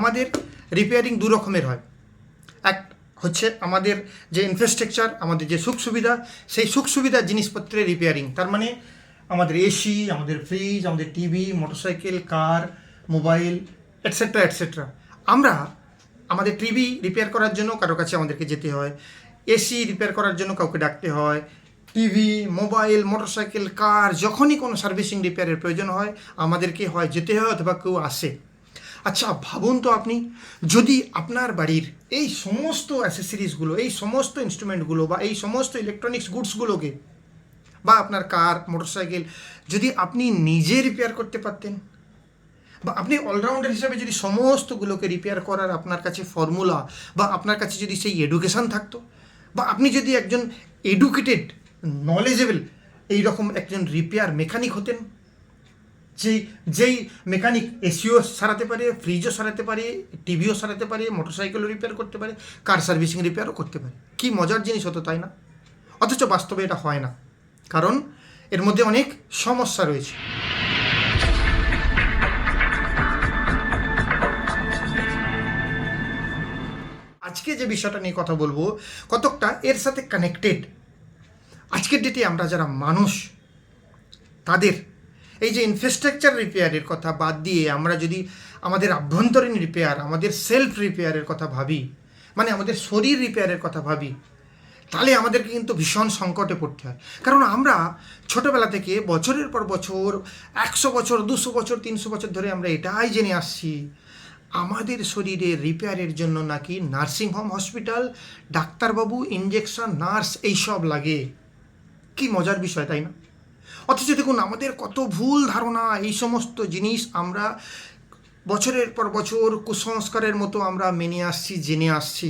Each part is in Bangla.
আমাদের রিপেয়ারিং দু রকমের হয়। এক হচ্ছে আমাদের যে ইনফ্রাস্ট্রাকচার, আমাদের যে সুখ সুবিধা, সেই সুখ সুবিধার জিনিসপত্রের রিপেয়ারিং। তার মানে আমাদের এসি, আমাদের ফ্রিজ, আমাদের টিভি, মোটরসাইকেল, কার, মোবাইল, এটসেট্রা এটসেট্রা। আমরা আমাদের টিভি রিপেয়ার করার জন্য কারো কাছে আমাদেরকে যেতে হয়, এসি রিপেয়ার করার জন্য কাউকে ডাকতে হয়, টিভি, মোবাইল, মোটরসাইকেল, কার, যখনই কোনো সার্ভিসিং রিপেয়ারের প্রয়োজন হয় আমাদেরকে হয় যেতে হয় অথবা কেউ আসে। আচ্ছা ভাবুন তো আপনি, যদি আপনার বাড়ির এই সমস্ত অ্যাসেসরিজগুলো, এই সমস্ত ইনস্ট্রুমেন্টগুলো বা এই সমস্ত ইলেকট্রনিক্স গুডসগুলোকে বা আপনার কার, মোটরসাইকেল যদি আপনি নিজে রিপেয়ার করতে পারতেন, বা আপনি অলরাউন্ডার হিসাবে যদি সমস্তগুলোকে রিপেয়ার করার আপনার কাছে ফর্মুলা বা আপনার কাছে যদি সেই এডুকেশান থাকতো, বা আপনি যদি একজন এডুকেটেড, নলেজেবল এইরকম একজন রিপেয়ার মেকানিক হতেন, যেই মেকানিক এসিও সারাতে পারে, ফ্রিজও সারাতে পারে, টিভিও সারাতে পারে, মোটরসাইকেলও রিপেয়ার করতে পারে, কার সার্ভিসিং রিপেয়ারও করতে পারে, কি মজার জিনিস হতো, তাই না? অথচ বাস্তবে এটা হয় না, কারণ এর মধ্যে অনেক সমস্যা রয়েছে। আজকে যে বিষয়টা নিয়ে কথা বলবো কতকটা এর সাথে কানেক্টেড। আজকের ডেটে আমরা যারা মানুষ, তাদের এই যে ইনফ্রাস্ট্রাকচার রিপেয়ারের কথা বাদ দিয়ে আমরা যদি আমাদের আভ্যন্তরীণ রিপেয়ার, আমাদের সেলফ রিপেয়ারের কথা ভাবি, মানে আমাদের শরীর রিপেয়ারের কথা ভাবি, তাহলে আমাদেরকে কিন্তু ভীষণ সংকটে পড়তে হয়। কারণ আমরা ছোটোবেলা থেকে বছরের পর বছর, 100 বছর, 200 বছর, 300 বছর ধরে আমরা এটাই জেনে আসছি, আমাদের শরীরে রিপেয়ারের জন্য নাকি নার্সিংহোম, হসপিটাল, ডাক্তারবাবু, ইঞ্জেকশন, নার্স এইসব লাগে। কি মজার বিষয়, তাই না? অথচ দেখুন আমাদের কত ভুল ধারণা, এই সমস্ত জিনিস আমরা বছরের পর বছর কুসংস্কারের মতো আমরা মেনে আসছি, জেনে আসছি।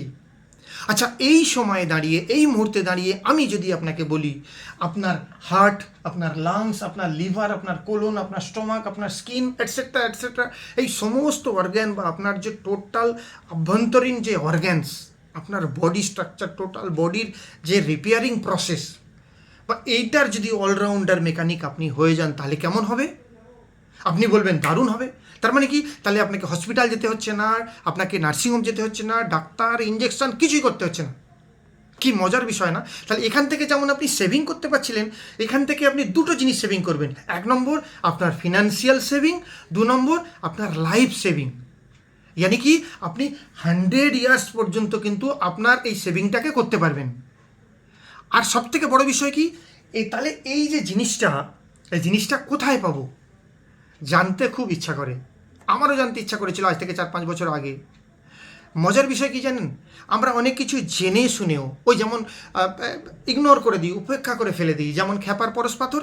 আচ্ছা এই সময়ে দাঁড়িয়ে, এই মুহূর্তে দাঁড়িয়ে আমি যদি আপনাকে বলি, আপনার হার্ট, আপনার লাংস, আপনার লিভার, আপনার কোলন, আপনার স্টোমাক, আপনার স্কিন, এটসেট্রা এটসেট্রা, এই সমস্ত অর্গ্যান বা আপনার যে টোটাল আভ্যন্তরীণ যে অর্গ্যানস, আপনার বডি স্ট্রাকচার, টোটাল বডির যে রিপেয়ারিং প্রসেস, বা এইটার যদি অলরাউন্ডার মেকানিক আপনি হয়ে যান, তাহলে কেমন হবে? আপনি বলবেন দারুণ হবে। তার মানে কি, তাহলে আপনাকে হসপিটাল যেতে হচ্ছে না, আপনাকে নার্সিংহোম যেতে হচ্ছে না, ডাক্তার, ইঞ্জেকশন কিছুই করতে হচ্ছে না। কি মজার বিষয় না? তাহলে এখান থেকে যেমন আপনি সেভিং করতে পারছিলেন, এখান থেকে আপনি দুটো জিনিস সেভিং করবেন। 1 নম্বর আপনার ফিনান্সিয়াল সেভিং, 2 নম্বর আপনার লাইফ সেভিং। ইয়ানি কি আপনি 100 ইয়ার্স পর্যন্ত কিন্তু আপনার এই সেভিংটাকে করতে পারবেন। আর সবথেকে বড় বিষয় কি, তাহলে এই যে জিনিসটা, এই জিনিসটা কোথায় পাবো? জানতে খুব ইচ্ছা করে, আমারও জানতে ইচ্ছা করেছিল আজ থেকে 4-5 বছর আগে। মজার বিষয় কি জানেন, আমরা অনেক কিছু জেনে শুনেও ওই যেমন ইগনোর করে দিই, উপেক্ষা করে ফেলে দিই। যেমন খ্যাপার পরশ পাথর,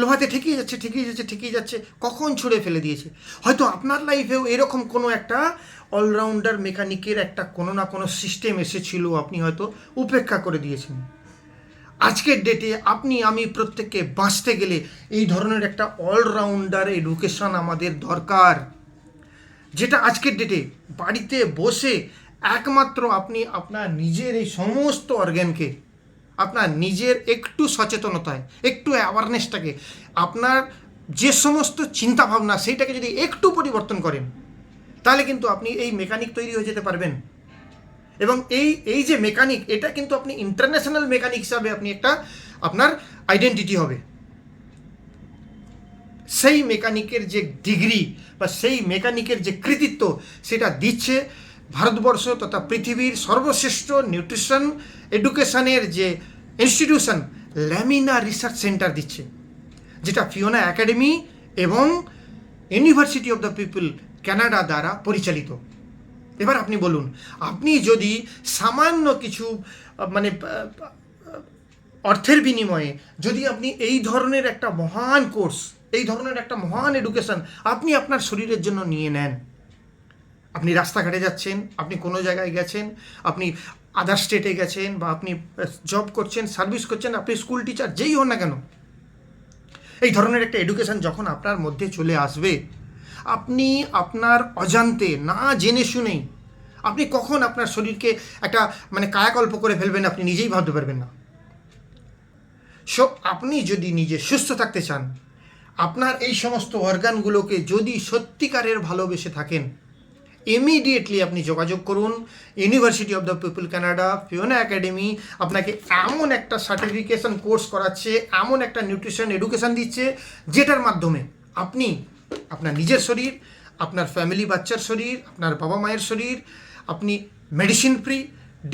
লোহাতে ঠেকিয়ে যাচ্ছে ঠেকিয়ে যাচ্ছে ঠেকিয়ে যাচ্ছে, কখন ছুঁড়ে ফেলে দিয়েছে। হয়তো আপনার লাইফেও এরকম কোনো একটা অলরাউন্ডার মেকানিকের একটা কোনো না কোনো সিস্টেম এসেছিল, আপনি হয়তো উপেক্ষা করে দিয়েছেন। আজকের ডেটে আপনি আমি প্রত্যেককে বাঁচতে গেলে এই ধরনের একটা অলরাউন্ডার এডুকেশন আমাদের দরকার, যেটা আজকের ডেটে বাড়িতে বসে একমাত্র আপনি আপনার নিজের এই সমস্ত অর্গ্যানকে, আপনার নিজের একটু সচেতনতায়, একটু অ্যাওয়ারনেসটাকে, আপনার যে সমস্ত চিন্তাভাবনা সেইটাকে যদি একটু পরিবর্তন করেন, তাহলে কিন্তু আপনি এই মেকানিক তৈরি হয়ে যেতে পারবেন। এবং এই যে মেকানিক, এটা কিন্তু আপনি ইন্টারন্যাশনাল মেকানিক হিসাবে আপনি একটা আপনার আইডেন্টিটি হবে। সেই মেকানিকের যে ডিগ্রি বা সেই মেকানিকের যে কৃতিত্ব, সেটা দিচ্ছে ভারতবর্ষ তথা পৃথিবীর সর্বশ্রেষ্ঠ নিউট্রিশন এডুকেশনের যে ইনস্টিটিউশন, ল্যামিনা রিসার্চ সেন্টার দিচ্ছে, যেটা ফিওনা একাডেমি এবং university of the people Canada দ্বারা পরিচালিত। এবার আপনি বলুন, আপনি যদি সামান্য কিছু মানে অর্থের বিনিময়ে যদি আপনি এই ধরনের একটা মহান কোর্স, এই ধরনের একটা মহান এডুকেশন আপনি আপনার শরীরের জন্য নিয়ে নেন, আপনি রাস্তাঘাটে যাচ্ছেন, আপনি কোনো জায়গায় গেছেন, আপনি আদার স্টেটে গেছেন, বা আপনি জব করছেন, সার্ভিস করছেন, আপনি স্কুল টিচার, যেই হন না কেন, এই ধরনের একটা এডুকেশন যখন আপনার মধ্যে চলে আসবে, আপনি আপনার অজান্তে, না জেনে শুনেই আপনি কখন আপনার শরীরকে একটা মানে কায়াকল্প করে ফেলবেন আপনি নিজেই ভাবতে পারবেন না। সো আপনি যদি নিজে সুস্থ থাকতে চান, আপনার এই সমস্ত অর্গানগুলোকে যদি সত্যিকারের ভালোবেসে থাকেন, ইমিডিয়েটলি আপনি যোগাযোগ করুন। University of the people Canada Fiona academy আপনাকে এমন একটা সার্টিফিকেশন কোর্স করাচ্ছে, এমন একটা নিউট্রিশন এডুকেশন দিচ্ছে, যেটার মাধ্যমে আপনি আপনার নিজের শরীর, আপনার ফ্যামিলি বাচ্চার শরীর, আপনার বাবা মায়ের শরীর আপনি medicine free,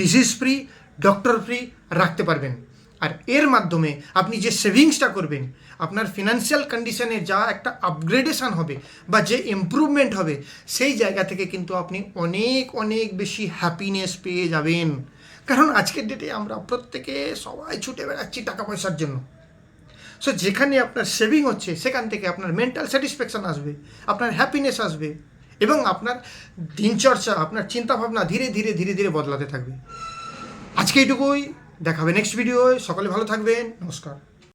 disease free, doctor free রাখতে পারবেন। আর এর মাধ্যমে আপনি যে সেভিংসটা করবেন, আপনার ফিনান্সিয়াল কন্ডিশনে যা একটা আপগ্রেডেশন হবে বা যে ইমপ্রুভমেন্ট হবে, সেই জায়গা থেকে কিন্তু আপনি অনেক অনেক বেশি হ্যাপিনেস পেয়ে যাবেন। কারণ আজকের ডেটে আমরা প্রত্যেকে সবাই ছুটে বেড়াচ্ছি টাকা পয়সার জন্য। সো যেখানে আপনার সেভিং হচ্ছে সেখান থেকে আপনার মেন্টাল স্যাটিসফ্যাকশান আসবে, আপনার হ্যাপিনেস আসবে এবং আপনার দিনচর্চা, আপনার চিন্তাভাবনা ধীরে ধীরে ধীরে ধীরে বদলাতে থাকবে। আজকে এইটুকুই, দেখাবে নেক্সট ভিডিওয়। সকলে ভালো থাকবেন, নমস্কার।